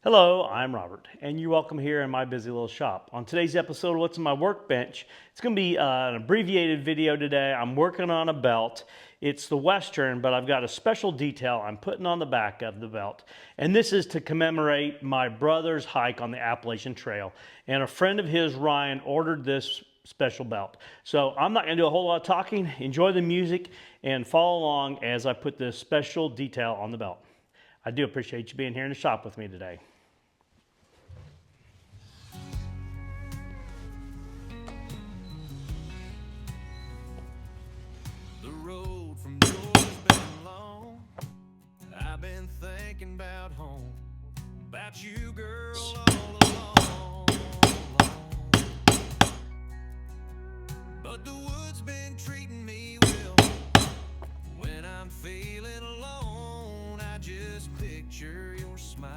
Hello, I'm Robert, and you're welcome here in my busy little shop. On today's episode of What's on My Workbench, it's going to be an abbreviated video today. I'm working on a belt. It's the Western, but I've got a special detail I'm putting on the back of the belt. And this is to commemorate my brother's hike on the Appalachian Trail. And a friend of his, Ryan, ordered this special belt. So I'm not going to do a whole lot of talking. Enjoy the music and follow along as I put this special detail on the belt. I do appreciate you being here in the shop with me today. Thinking about home, about you, girl, all along, but the wood's been treating me well. When I'm feeling alone, I just picture your smile.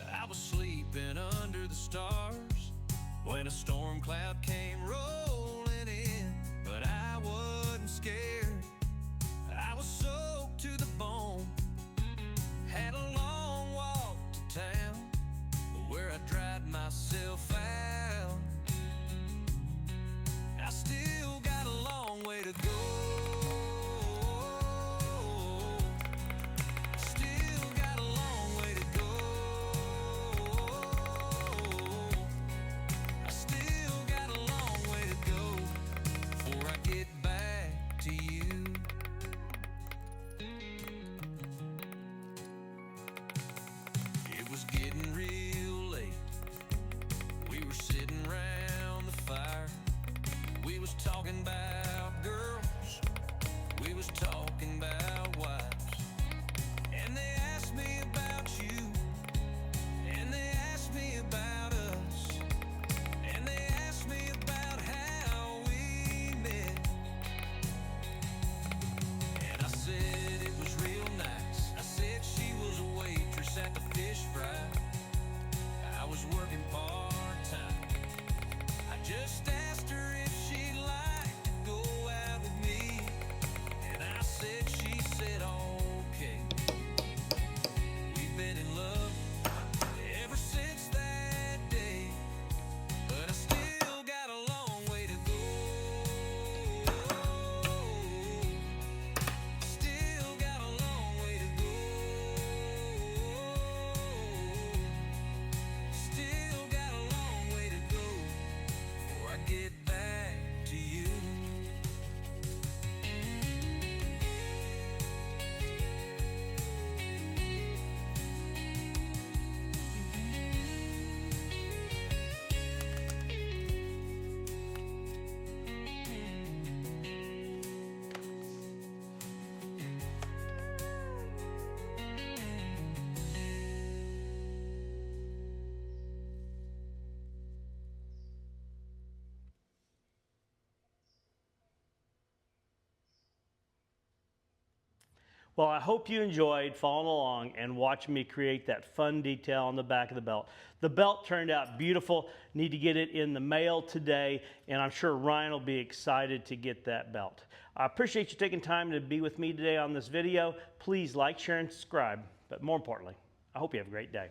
I was sleeping under the stars when a storm cloud came rolling in, but I wasn't scared. I was soaked to the bone, had a long walk to town where I dried myself out. I still got a long way to go. Still got a long way to go. I still got a long way to go before I get back to you. It was getting real late. We were sitting around the fire. We was talking about girls. We was talking about wives. And they asked me about you. And they asked me about us. And they asked me about how we met. And I said it was real nice. I said she was a waitress at the fish fry. I was working part-time. I just asked her if she'd like to go out with me, and I said, she said okay. We've been in love ever since that day, but I still got a long way to go. Still got a long way to go. Still got a long way to go before I get back to you. Well, I hope you enjoyed following along and watching me create that fun detail on the back of the belt. The belt turned out beautiful. Need to get it in the mail today, and I'm sure Ryan will be excited to get that belt. I appreciate you taking time to be with me today on this video. Please like, share, and subscribe. But more importantly, I hope you have a great day.